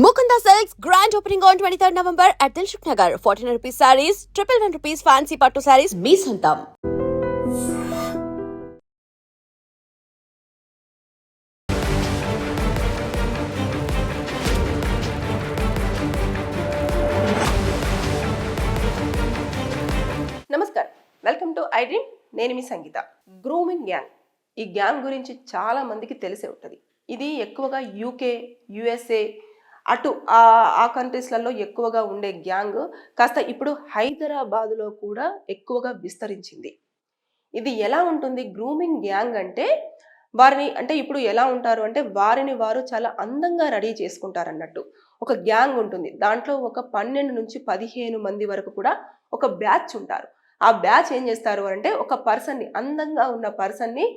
Mukunda Silks grand opening on 23rd November at Dilshuk Nagar. 1400 rupees sarees, 111 rupees fancy pattu sarees, మీ సొంతం. నమస్కారం, welcome to I dream. నేను మీ సంగీత. Grooming gang, ఈ gang గురించి చాలా మందికి తెలిసే ఉంటుంది. ఇది ఎక్కువగా యూకే, యుఎస్ఏ అటు ఆ కంట్రీస్లలో ఎక్కువగా ఉండే గ్యాంగ్ కాస్త ఇప్పుడు హైదరాబాదులో కూడా ఎక్కువగా విస్తరించింది. ఇది ఎలా ఉంటుంది గ్రూమింగ్ గ్యాంగ్ అంటే, వారిని అంటే ఇప్పుడు ఎలా ఉంటారు అంటే వారిని వారు చాలా అందంగా రెడీ చేసుకుంటారు అన్నట్టు. ఒక గ్యాంగ్ ఉంటుంది, దాంట్లో ఒక 12 నుంచి 15 మంది వరకు కూడా ఒక బ్యాచ్ ఉంటారు. ఆ బ్యాచ్ ఏం చేస్తారు అంటే ఒక పర్సన్ని, అందంగా ఉన్న పర్సన్ని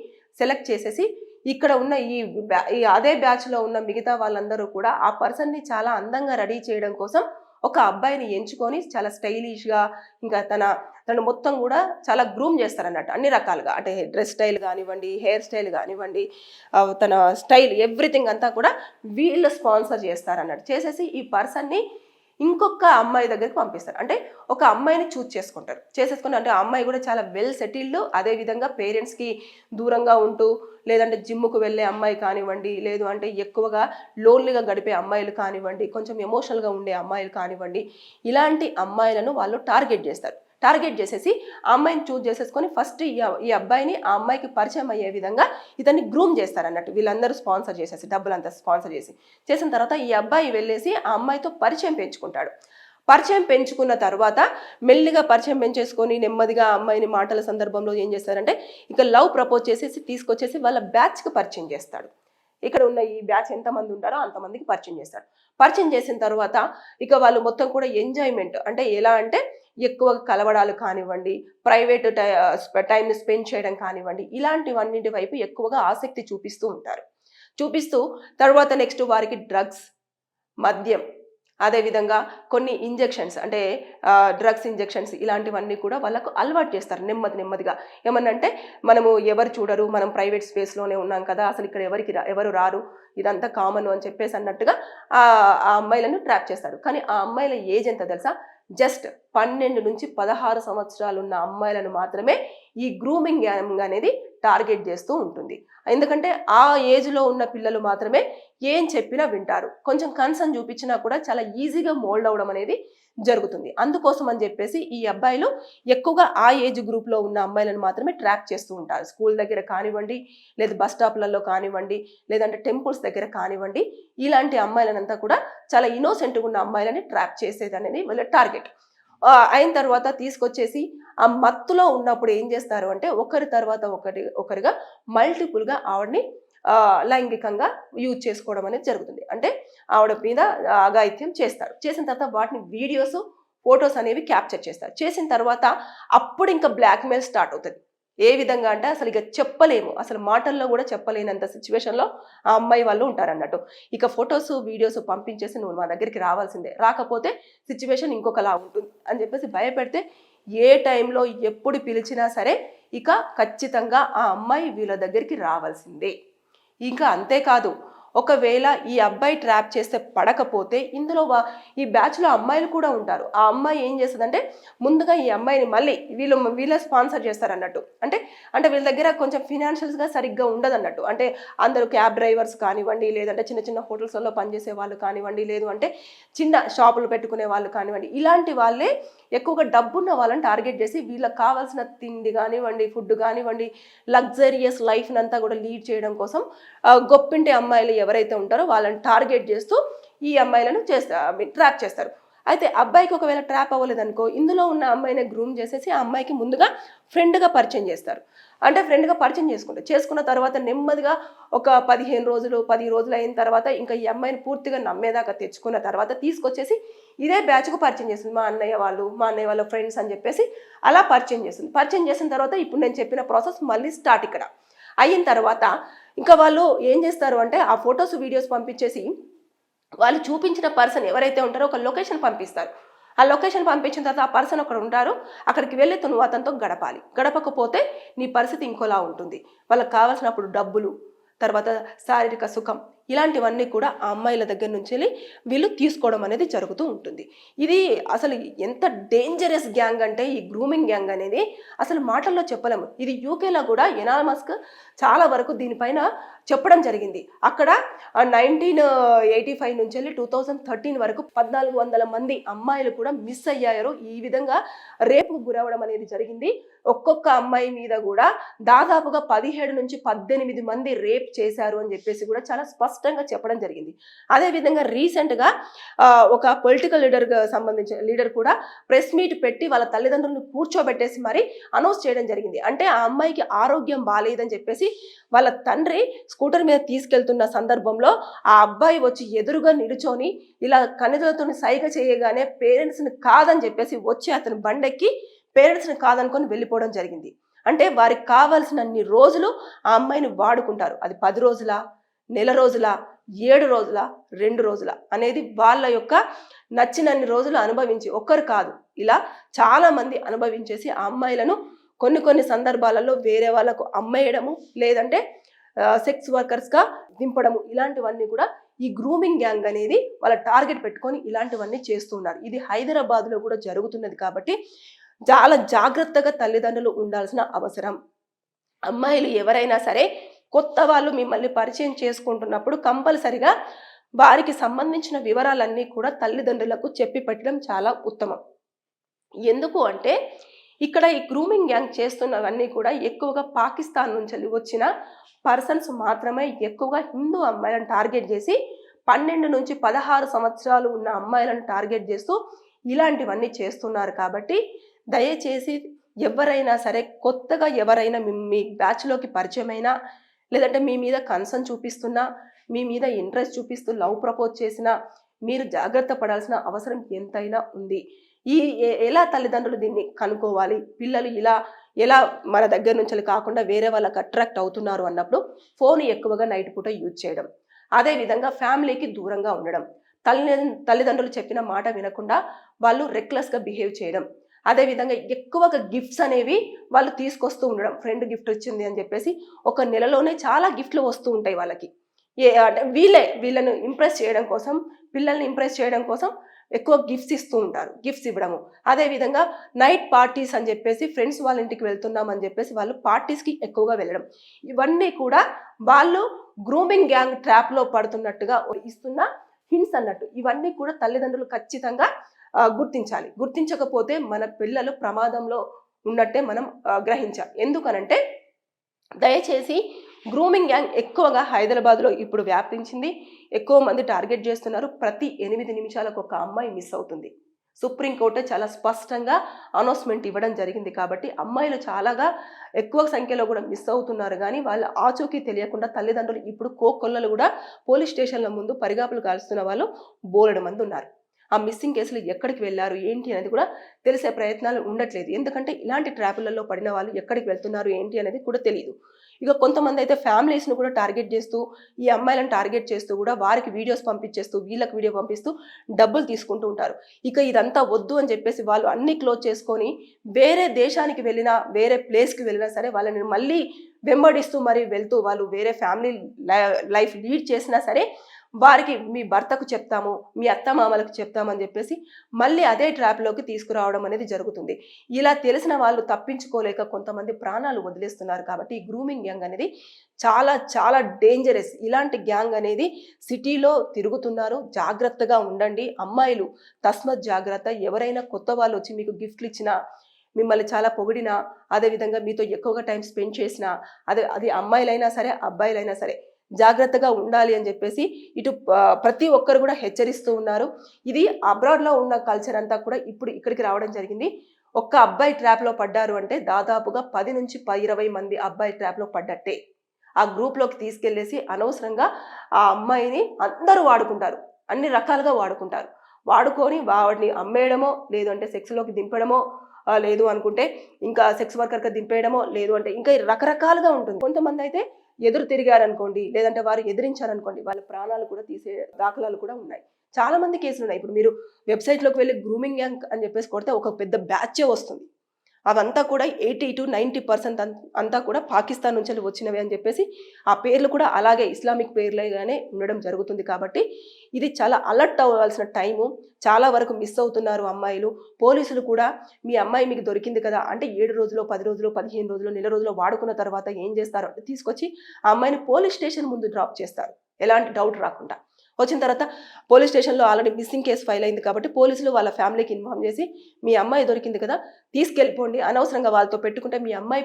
సెలెక్ట్ చేసేసి ఇక్కడ ఉన్న ఈ అదే బ్యాచ్లో ఉన్న మిగతా వాళ్ళందరూ కూడా ఆ పర్సన్ని చాలా అందంగా రెడీ చేయడం కోసం ఒక అబ్బాయిని ఎంచుకొని చాలా స్టైలిష్గా, ఇంకా తను మొత్తం కూడా చాలా గ్రూమ్ చేస్తారన్నట్టు అన్ని రకాలుగా. అంటే డ్రెస్ స్టైల్ కానివ్వండి, హెయిర్ స్టైల్ కానివ్వండి, తన స్టైల్ ఎవ్రీథింగ్ అంతా కూడా వీళ్ళు స్పాన్సర్ చేస్తారన్నట్టు. చేసేసి ఈ పర్సన్ని ఇంకొక అమ్మాయి దగ్గరికి పంపిస్తారు. అంటే ఒక అమ్మాయిని చూజ్ చేసేసుకుని అంటే ఆ అమ్మాయి కూడా చాలా వెల్ సెటిల్డ్, అదేవిధంగా పేరెంట్స్కి దూరంగా ఉంటూ, లేదంటే జిమ్ముకు వెళ్ళే అమ్మాయి కానివ్వండి, లేదు అంటే ఎక్కువగా లోన్లీగా గడిపే అమ్మాయిలు కానివ్వండి, కొంచెం ఎమోషనల్గా ఉండే అమ్మాయిలు కానివ్వండి, ఇలాంటి అమ్మాయిలను వాళ్ళు టార్గెట్ చేసేసి ఆ అమ్మాయిని చూజ్ చేసేసుకొని ఫస్ట్ ఈ అబ్బాయిని ఆ అమ్మాయికి పరిచయం అయ్యే విధంగా ఇతన్ని గ్రూమ్ చేస్తారన్నట్టు. వీళ్ళందరూ స్పాన్సర్ చేసేసి, డబ్బులంతా స్పాన్సర్ చేసిన తర్వాత ఈ అబ్బాయి వెళ్ళేసి ఆ అమ్మాయితో పరిచయం పెంచుకున్న తర్వాత మెల్లిగా పరిచయం పెంచేసుకొని నెమ్మదిగా అమ్మాయిని మాటల సందర్భంలో ఏం చేస్తారంటే ఇక లవ్ ప్రపోజ్ చేసేసి తీసుకొచ్చేసి వాళ్ళ బ్యాచ్కి పరిచయం చేస్తాడు. ఇక్కడ ఉన్న ఈ బ్యాచ్ ఎంతమంది ఉంటారో అంతమందికి పరిచయం చేసిన తర్వాత ఇక వాళ్ళు మొత్తం కూడా ఎంజాయ్మెంట్, అంటే ఎలా అంటే ఎక్కువగా కలవడాలు కానివ్వండి, ప్రైవేట్ టైంని స్పెండ్ చేయడం కానివ్వండి, ఇలాంటివన్నింటి వైపు ఎక్కువగా ఆసక్తి చూపిస్తూ తర్వాత నెక్స్ట్ వారికి డ్రగ్స్, మద్యం, అదేవిధంగా కొన్ని ఇంజెక్షన్స్, అంటే డ్రగ్స్ ఇంజెక్షన్స్, ఇలాంటివన్నీ కూడా వాళ్ళకు అలవాటు చేస్తారు నెమ్మదిగా. ఏమన్నంటే మనము ఎవరు చూడరు, మనం ప్రైవేట్ స్పేస్లోనే ఉన్నాం కదా, అసలు ఇక్కడ ఎవరు రారు, ఇదంతా కామన్ అని చెప్పేసి అన్నట్టుగా ఆ అమ్మాయిలను ట్రాప్ చేస్తారు. కానీ ఆ అమ్మాయిల ఏజ్ ఎంత తెలుసా? జస్ట్ 12 నుంచి 16 సంవత్సరాలు ఉన్న అమ్మాయిలను మాత్రమే ఈ గ్రూమింగ్ గ్యాంగ్ అనేది టార్గెట్ చేస్తూ ఉంటుంది. ఎందుకంటే ఆ ఏజ్లో ఉన్న పిల్లలు మాత్రమే ఏం చెప్పినా వింటారు, కొంచెం కన్సర్న్ చూపించినా కూడా చాలా ఈజీగా మోల్డ్ అవడం అనేది జరుగుతుంది. అందుకోసం అని చెప్పేసి ఈ అబ్బాయిలు ఎక్కువగా ఆ ఏజ్ గ్రూప్లో ఉన్న అమ్మాయిలను మాత్రమే ట్రాప్ చేస్తూ ఉంటారు. స్కూల్ దగ్గర కానివ్వండి, లేదా బస్ స్టాప్లలో కానివ్వండి, లేదంటే టెంపుల్స్ దగ్గర కానివ్వండి, ఇలాంటి అమ్మాయిలనంతా కూడా చాలా ఇన్నోసెంట్గా ఉన్న అమ్మాయిలని ట్రాప్ చేసేది అనేది వాళ్ళ టార్గెట్. అయిన తర్వాత తీసుకొచ్చేసి ఆ మత్తులో ఉన్నప్పుడు ఏం చేస్తారు అంటే ఒకరి తర్వాత ఒకరిగా మల్టిపుల్గా ఆవిడని లైంగికంగా యూజ్ చేసుకోవడం అనేది జరుగుతుంది. అంటే ఆవిడ మీద అఘాయిత్యం చేసిన తర్వాత వాటిని వీడియోస్, ఫొటోస్ అనేవి క్యాప్చర్ చేసిన తర్వాత అప్పుడు ఇంకా బ్లాక్మెయిల్ స్టార్ట్ అవుతుంది. ఏ విధంగా అంటే అసలు ఇక చెప్పలేము, అసలు మాటల్లో కూడా చెప్పలేనంత సిచ్యువేషన్లో ఆ అమ్మాయి వాళ్ళు ఉంటారన్నట్టు. ఇక ఫొటోస్, వీడియోస్ పంపించేసి నువ్వు మా దగ్గరికి రావాల్సిందే, రాకపోతే సిచ్యువేషన్ ఇంకొకలా ఉంటుంది అని చెప్పేసి భయపెడితే ఏ టైంలో ఎప్పుడు పిలిచినా సరే ఇక ఖచ్చితంగా ఆ అమ్మాయి వీళ్ళ దగ్గరికి రావాల్సిందే. ఇంకా అంతేకాదు, ఒకవేళ ఈ అబ్బాయి ట్రాప్ చేస్తే పడకపోతే ఇందులో ఈ బ్యాచ్లో అమ్మాయిలు కూడా ఉంటారు. ఆ అమ్మాయి ఏం చేస్తుందంటే ముందుగా ఈ అమ్మాయిని మళ్ళీ వీళ్ళ స్పాన్సర్ చేస్తారన్నట్టు. అంటే వీళ్ళ దగ్గర కొంచెం ఫినాన్షియల్స్గా సరిగ్గా ఉండదు అన్నట్టు. అంటే అందరూ క్యాబ్ డ్రైవర్స్ కానివ్వండి, లేదంటే చిన్న హోటల్స్లో పనిచేసే వాళ్ళు కానివ్వండి, లేదు అంటే చిన్న షాపులు పెట్టుకునే వాళ్ళు కానివ్వండి, ఇలాంటి వాళ్ళే ఎక్కువగా డబ్బున్న వాళ్ళని టార్గెట్ చేసి వీళ్ళకి కావాల్సిన తిండి కానివ్వండి, ఫుడ్ కానివ్వండి, లగ్జరియస్ లైఫ్ని అంతా కూడా లీడ్ చేయడం కోసం గొప్పింటి అమ్మాయిలు ఎవరైతే ఉంటారో వాళ్ళని టార్గెట్ చేస్తూ ఈ అమ్మాయిలను ట్రాప్ చేస్తారు. అయితే అబ్బాయికి ఒకవేళ ట్రాప్ అవ్వలేదనుకో, ఇందులో ఉన్న అమ్మాయిని గ్రూమ్ చేసేసి ఆ అమ్మాయికి ముందుగా ఫ్రెండ్గా పరిచయం చేస్తారు. అంటే ఫ్రెండ్గా పరిచయం చేసుకున్న తర్వాత నెమ్మదిగా ఒక 15 రోజులు 10 రోజులు అయిన తర్వాత ఇంకా ఈ అమ్మాయిని పూర్తిగా నమ్మేదాకా తెచ్చుకున్న తర్వాత తీసుకొచ్చేసి ఇదే బ్యాచ్కు పరిచయం చేస్తుంది. మా అన్నయ్య వాళ్ళ ఫ్రెండ్స్ అని చెప్పేసి అలా పరిచయం చేసిన తర్వాత ఇప్పుడు నేను చెప్పిన ప్రాసెస్ మళ్ళీ స్టార్ట్. ఇక్కడ అయిన తర్వాత ఇంకా వాళ్ళు ఏం చేస్తారు అంటే ఆ ఫొటోస్, వీడియోస్ పంపించేసి వాళ్ళు చూపించిన పర్సన్ ఎవరైతే ఉంటారో ఒక లొకేషన్ పంపిస్తారు. ఆ లొకేషన్ పంపించిన తర్వాత ఆ పర్సన్ అక్కడ ఉంటారు, అక్కడికి వెళ్ళి నువ్వు అతనితో గడపకపోతే నీ పరిస్థితి ఇంకోలా ఉంటుంది. వాళ్ళకి కావాల్సినప్పుడు డబ్బులు, తర్వాత శారీరక సుఖం, ఇలాంటివన్నీ కూడా ఆ అమ్మాయిల దగ్గర నుంచి వీళ్ళు తీసుకోవడం అనేది జరుగుతూ ఉంటుంది. ఇది అసలు ఎంత డేంజరస్ గ్యాంగ్ అంటే ఈ గ్రూమింగ్ గ్యాంగ్ అనేది అసలు మాటల్లో చెప్పలేము. ఇది యూకేలో కూడా ఎలాన్ మస్క్ చాలా వరకు దీనిపైన చెప్పడం జరిగింది. అక్కడ 1985 నుంచి వెళ్ళి 2013 వరకు 1400 మంది అమ్మాయిలు కూడా మిస్ అయ్యారు. ఈ విధంగా రేపుకు గురవడం అనేది జరిగింది. ఒక్కొక్క అమ్మాయి మీద కూడా దాదాపుగా 17 నుంచి 18 మంది రేప్ చేశారు అని చెప్పేసి కూడా చాలా స్పష్టంగా చెప్పడం జరిగింది. అదేవిధంగా రీసెంట్గా ఒక పొలిటికల్ సంబంధించిన లీడర్ కూడా ప్రెస్ మీట్ పెట్టి వాళ్ళ తల్లిదండ్రులను కూర్చోబెట్టేసి మరి అనౌన్స్ చేయడం జరిగింది. అంటే ఆ అమ్మాయికి ఆరోగ్యం బాగాలేదని చెప్పేసి వాళ్ళ తండ్రి స్కూటర్ మీద తీసుకెళ్తున్న సందర్భంలో ఆ అబ్బాయి వచ్చి ఎదురుగా నిలుచొని ఇలా కన్నెలతో సైగ చేయగానే పేరెంట్స్ని కాదని చెప్పేసి వచ్చి అతను బండెక్కి పేరెంట్స్ని కాదనుకొని వెళ్ళిపోవడం జరిగింది. అంటే వారికి కావాల్సినన్ని రోజులు ఆ అమ్మాయిని వాడుకుంటారు. అది 10 రోజుల, నెల రోజుల, 7 రోజుల, 2 రోజుల అనేది వాళ్ళ యొక్క నచ్చినన్ని రోజులు అనుభవించి, ఒక్కరు కాదు ఇలా చాలా మంది అనుభవించేసి ఆ అమ్మాయిలను కొన్ని సందర్భాలలో వేరే వాళ్ళకు అమ్మేయడము, లేదంటే సెక్స్ వర్కర్స్గా దింపడము, ఇలాంటివన్నీ కూడా ఈ గ్రూమింగ్ గ్యాంగ్ అనేది వాళ్ళ టార్గెట్ పెట్టుకొని ఇలాంటివన్నీ చేస్తున్నారు. ఇది హైదరాబాద్లో కూడా జరుగుతున్నది కాబట్టి చాలా జాగ్రత్తగా తల్లిదండ్రులు ఉండాల్సిన అవసరం. అమ్మాయిలు ఎవరైనా సరే కొత్త వాళ్ళు మిమ్మల్ని పరిచయం చేసుకుంటున్నప్పుడు కంపల్సరిగా వారికి సంబంధించిన వివరాలన్నీ కూడా తల్లిదండ్రులకు చెప్పి పెట్టడం చాలా ఉత్తమం. ఎందుకు అంటే ఇక్కడ ఈ గ్రూమింగ్ గ్యాంగ్ చేస్తున్నవన్నీ కూడా ఎక్కువగా పాకిస్తాన్ నుంచి వచ్చిన పర్సన్స్ మాత్రమే ఎక్కువగా హిందూ అమ్మాయిలను టార్గెట్ చేసి 12 నుంచి 16 సంవత్సరాలు ఉన్న అమ్మాయిలను టార్గెట్ చేస్తూ ఇలాంటివన్నీ చేస్తున్నారు. కాబట్టి దయచేసి ఎవరైనా సరే కొత్తగా ఎవరైనా మీ బ్యాచ్లోకి పరిచయమైనా, లేదంటే మీ మీద కన్సర్న్ చూపిస్తున్నా, మీ మీద ఇంట్రెస్ట్ చూపిస్తూ లవ్ ప్రపోజ్ చేసినా మీరు జాగ్రత్త పడాల్సిన అవసరం ఎంతైనా ఉంది. ఎలా తల్లిదండ్రులు దీన్ని కనుక్కోవాలి, పిల్లలు ఎలా మన దగ్గర నుంచి కాకుండా వేరే వాళ్ళకి అట్రాక్ట్ అవుతున్నారు అన్నప్పుడు ఫోన్ ఎక్కువగా నైట్ పూట యూజ్ చేయడం, అదేవిధంగా ఫ్యామిలీకి దూరంగా ఉండడం, తల్లిదండ్రులు చెప్పిన మాట వినకుండా వాళ్ళు రెక్లెస్గా బిహేవ్ చేయడం, అదేవిధంగా ఎక్కువగా గిఫ్ట్స్ అనేవి వాళ్ళు తీసుకొస్తూ ఉండడం. ఫ్రెండ్ గిఫ్ట్ వచ్చింది అని చెప్పేసి ఒక నెలలోనే చాలా గిఫ్ట్లు వస్తూ ఉంటాయి వాళ్ళకి. అంటే వీళ్ళను ఇంప్రెస్ చేయడం కోసం, పిల్లల్ని ఇంప్రెస్ చేయడం కోసం ఎక్కువ గిఫ్ట్స్ ఇస్తూ ఉంటారు. గిఫ్ట్స్ ఇవ్వడము, అదేవిధంగా నైట్ పార్టీస్ అని చెప్పేసి ఫ్రెండ్స్ వాళ్ళ ఇంటికి వెళ్తున్నాం అని చెప్పేసి వాళ్ళు పార్టీస్కి ఎక్కువగా వెళ్ళడం, ఇవన్నీ కూడా వాళ్ళు గ్రూమింగ్ గ్యాంగ్ ట్రాప్లో పడుతున్నట్టుగా ఇస్తున్న హింట్స్ అన్నట్టు. ఇవన్నీ కూడా తల్లిదండ్రులు ఖచ్చితంగా గుర్తించాలి. గుర్తించకపోతే మన పిల్లలు ప్రమాదంలో ఉన్నట్టే మనం గ్రహించాలి. ఎందుకనంటే దయచేసి గ్రూమింగ్ గ్యాంగ్ ఎక్కువగా హైదరాబాద్లో ఇప్పుడు వ్యాపించింది. ఎక్కువ మంది టార్గెట్ చేస్తున్నారు. ప్రతి 8 నిమిషాలకు ఒక అమ్మాయి మిస్ అవుతుంది. సుప్రీంకోర్టు చాలా స్పష్టంగా అనౌన్స్మెంట్ ఇవ్వడం జరిగింది. కాబట్టి అమ్మాయిలు చాలాగా ఎక్కువ సంఖ్యలో కూడా మిస్ అవుతున్నారు. కానీ వాళ్ళ ఆచూకీ తెలియకుండా తల్లిదండ్రులు ఇప్పుడు కోకొల్లలు కూడా పోలీస్ స్టేషన్ల ముందు పరిగాపులు కాల్స్తున్న వాళ్ళు బోలెడు మంది ఉన్నారు. ఆ మిస్సింగ్ కేసులు ఎక్కడికి వెళ్ళారు ఏంటి అనేది కూడా తెలిసే ప్రయత్నాలు ఉండట్లేదు. ఎందుకంటే ఇలాంటి ట్రాపులలో పడిన వాళ్ళు ఎక్కడికి వెళ్తున్నారు ఏంటి అనేది కూడా తెలియదు. ఇక కొంతమంది అయితే ఫ్యామిలీస్ను కూడా టార్గెట్ చేస్తూ, ఈ అమ్మాయిలను టార్గెట్ చేస్తూ కూడా వారికి వీడియోస్ పంపించేస్తూ, వీళ్ళకి వీడియో పంపిస్తూ డబ్బులు తీసుకుంటూ ఉంటారు. ఇక ఇదంతా వద్దు అని చెప్పేసి వాళ్ళు అన్ని క్లోజ్ చేసుకొని వేరే దేశానికి వెళ్ళినా, వేరే ప్లేస్కి వెళ్ళినా సరే వాళ్ళని మళ్ళీ వెంబడిస్తూ మరి వెళ్తూ వాళ్ళు వేరే ఫ్యామిలీ లైఫ్ లీడ్ చేసినా సరే వారికి మీ భర్తకు చెప్తాము, మీ అత్తమామలకు చెప్తామని చెప్పేసి మళ్ళీ అదే ట్రాప్లోకి తీసుకురావడం అనేది జరుగుతుంది. ఇలా తెలిసిన వాళ్ళు తప్పించుకోలేక కొంతమంది ప్రాణాలు వదిలేస్తున్నారు. కాబట్టి ఈ గ్రూమింగ్ గ్యాంగ్ అనేది చాలా చాలా డేంజరస్. ఇలాంటి గ్యాంగ్ అనేది సిటీలో తిరుగుతున్నారు. జాగ్రత్తగా ఉండండి అమ్మాయిలు, తస్మత్ జాగ్రత్త. ఎవరైనా కొత్త వాళ్ళు వచ్చి మీకు గిఫ్ట్లు ఇచ్చినా, మిమ్మల్ని చాలా పొగిడినా, అదేవిధంగా మీతో ఎక్కువగా టైం స్పెండ్ చేసినా, అది అమ్మాయిలైనా సరే అబ్బాయిలైనా సరే జాగ్రత్తగా ఉండాలి అని చెప్పేసి ఇటు ప్రతి ఒక్కరు కూడా హెచ్చరిస్తూ ఉన్నారు. ఇది అబ్రాడ్లో ఉన్న కల్చర్ అంతా కూడా ఇప్పుడు ఇక్కడికి రావడం జరిగింది. ఒక్క అబ్బాయి ట్రాప్లో పడ్డారు అంటే దాదాపుగా 10 నుంచి 20 మంది అబ్బాయి ట్రాప్లో పడ్డట్టే. ఆ గ్రూప్లోకి తీసుకెళ్లేసి అనవసరంగా ఆ అమ్మాయిని అందరూ వాడుకుంటారు, అన్ని రకాలుగా వాడుకుంటారు. వాడుకొని వాడిని అమ్మేయడమో, లేదు అంటే సెక్స్లోకి దింపడమో, లేదు అనుకుంటే ఇంకా సెక్స్ వర్కర్గా దింపేయడమో, లేదు అంటే ఇంకా రకరకాలుగా ఉంటుంది. కొంతమంది అయితే ఎదురు తిరిగారనుకోండి, లేదంటే వారు ఎదిరించారనుకోండి, వాళ్ళ ప్రాణాలు కూడా తీసే దాఖలాలు కూడా ఉన్నాయి. చాలా మంది కేసులు ఉన్నాయి. ఇప్పుడు మీరు వెబ్సైట్లోకి వెళ్ళి గ్రూమింగ్ గ్యాంగ్ అని చెప్పేసి కొడితే ఒక పెద్ద బ్యాచే వస్తుంది. అవంతా కూడా 80 to 90% అంతా కూడా పాకిస్తాన్ నుంచి వచ్చినవి అని చెప్పేసి ఆ పేర్లు కూడా అలాగే ఇస్లామిక్ పేర్లుగానే ఉండడం జరుగుతుంది. కాబట్టి ఇది చాలా అలర్ట్ అవ్వాల్సిన టైము. చాలా వరకు మిస్ అవుతున్నారు అమ్మాయిలు. పోలీసులు కూడా మీ అమ్మాయి మీకు దొరికింది కదా అంటే 7 రోజులు 10 రోజులు 15 రోజులు నెల రోజులు వాడుకున్న తర్వాత ఏం చేస్తారు అంటే తీసుకొచ్చి ఆ అమ్మాయిని పోలీస్ స్టేషన్ ముందు డ్రాప్ చేస్తారు, ఎలాంటి డౌట్ రాకుండా. వచ్చిన తర్వాత పోలీస్ స్టేషన్లో ఆల్రెడీ మిస్సింగ్ కేసు ఫైల్ అయింది కాబట్టి పోలీసులు వాళ్ళ ఫ్యామిలీకి ఇన్ఫార్మ్ చేసి మీ అమ్మాయి దొరికింది కదా తీసుకెళ్ళిపోండి, అనవసరంగా వాళ్ళతో పెట్టుకుంటే మీ అమ్మాయి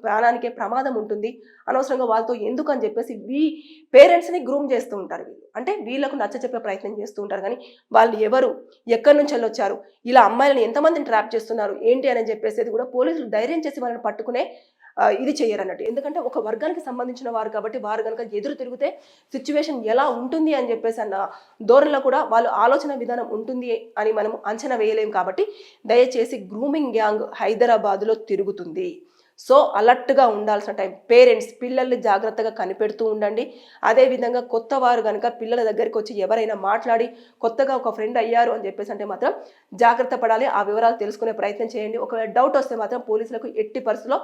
ప్రాణానికే ప్రమాదం ఉంటుంది, అనవసరంగా వాళ్ళతో ఎందుకు అని చెప్పేసి పేరెంట్స్ని గ్రూమ్ చేస్తూ ఉంటారు వీళ్ళు. అంటే వీళ్ళకు నచ్చ చెప్పే ప్రయత్నం చేస్తూ ఉంటారు. కానీ వాళ్ళు ఎవరు, ఎక్కడి నుంచి వచ్చారు, ఇలా అమ్మాయిలను ఎంతమందిని ట్రాప్ చేస్తున్నారు ఏంటి అని చెప్పేసి కూడా పోలీసులు ధైర్యం చేసి వాళ్ళని పట్టుకునే ఇది చేయరన్నట్టు. ఎందుకంటే ఒక వర్గానికి సంబంధించిన వారు కాబట్టి వారు కనుక ఎదురు తిరిగితే సిచ్యువేషన్ ఎలా ఉంటుంది అని చెప్పేసి అన్న ధోరణిలో కూడా వాళ్ళు ఆలోచన విధానం ఉంటుంది అని మనం అంచనా వేయలేం. కాబట్టి దయచేసి గ్రూమింగ్ గ్యాంగ్ హైదరాబాద్లో తిరుగుతుంది. సో అలర్ట్గా ఉండాల్సిన టైం. పేరెంట్స్ పిల్లల్ని జాగ్రత్తగా కనిపెడుతూ ఉండండి. అదేవిధంగా కొత్త వారు కనుక పిల్లల దగ్గరికి వచ్చి ఎవరైనా మాట్లాడి కొత్తగా ఒక ఫ్రెండ్ అయ్యారు అని చెప్పేసి అంటే మాత్రం జాగ్రత్త పడాలి. ఆ వివరాలు తెలుసుకునే ప్రయత్నం చేయండి. ఒకవేళ డౌట్ వస్తే మాత్రం పోలీసులకు ఎట్టి పరిస్థితుల్లో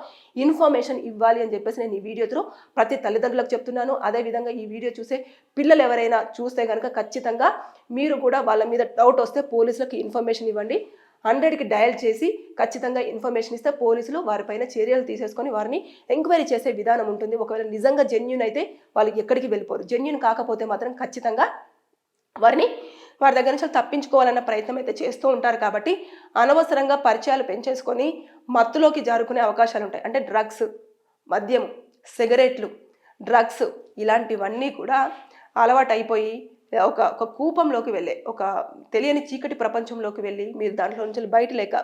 ఇన్ఫర్మేషన్ ఇవ్వాలి అని చెప్పేసి నేను ఈ వీడియోతో ప్రతి తల్లిదండ్రులకు చెప్తున్నాను. అదేవిధంగా ఈ వీడియో చూసే పిల్లలు ఎవరైనా చూస్తే కనుక ఖచ్చితంగా మీరు కూడా వాళ్ళ మీద డౌట్ వస్తే పోలీసులకు ఇన్ఫర్మేషన్ ఇవ్వండి. 100కి డయల్ చేసి ఖచ్చితంగా ఇన్ఫర్మేషన్ ఇస్తే పోలీసులు వారిపైన చర్యలు తీసేసుకొని వారిని ఎంక్వైరీ చేసే విధానం ఉంటుంది. ఒకవేళ నిజంగా జెన్యూన్ అయితే వాళ్ళు ఎక్కడికి వెళ్ళిపోరు. జెన్యూన్ కాకపోతే మాత్రం ఖచ్చితంగా వారి దగ్గర నుంచి తప్పించుకోవాలన్న ప్రయత్నం అయితే చేస్తూ ఉంటారు. కాబట్టి అనవసరంగా పరిచయాలు పెంచేసుకొని మత్తులోకి జారుకునే అవకాశాలు ఉంటాయి. అంటే డ్రగ్స్, మద్యం, సిగరెట్లు, డ్రగ్స్ ఇలాంటివన్నీ కూడా అలవాటు అయిపోయి ఒక కూపంలోకి వెళ్ళే, ఒక తెలియని చీకటి ప్రపంచంలోకి వెళ్ళి మీరు దాంట్లో నుంచి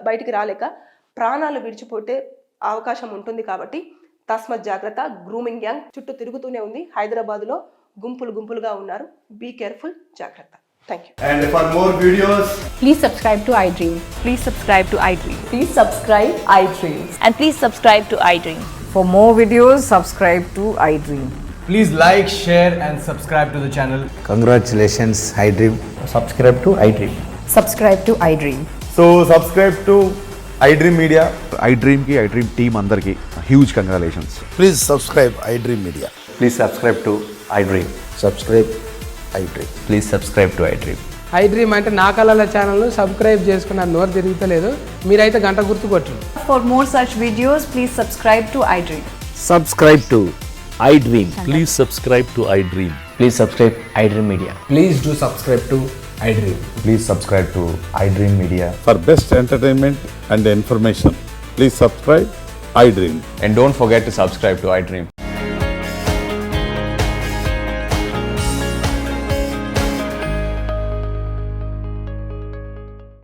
బయటికి రాలేక ప్రాణాలు విడిచిపోతే అవకాశం ఉంటుంది. కాబట్టి తస్మత్ జాగ్రత్త. గ్రూమింగ్ గ్యాంగ్ చుట్టూ తిరుగుతూనే ఉంది. హైదరాబాద్లో గుంపులుగా ఉన్నారు. బీ కేర్ఫుల్, జాగ్రత్త. Thank you. And for more videos, please subscribe to iDream. Please subscribe to iDream. Please subscribe iDream. And please subscribe to iDream. For more videos, subscribe to iDream. please like, share and subscribe to the channel. Congratulations, iDream. Subscribe to iDream. Subscribe to iDream. So subscribe to iDream Media. iDream ki iDream team andarki huge congratulations. Please subscribe iDream Media. Please subscribe to iDream. Subscribe iDream. Please subscribe to iDream. iDream అంటే నా కళల ఛానల్ను subscribe చేసుకున్న నోరు తిరుగుతలేదు, మీరైతే గంట గుర్తు కొట్టండి. For more such videos, please subscribe to iDream. Subscribe to iDream. Please subscribe to iDream. Please subscribe iDream Media. Please do subscribe to iDream. Please subscribe to iDream Media. For best entertainment and information, please subscribe iDream. And don't forget to subscribe to iDream.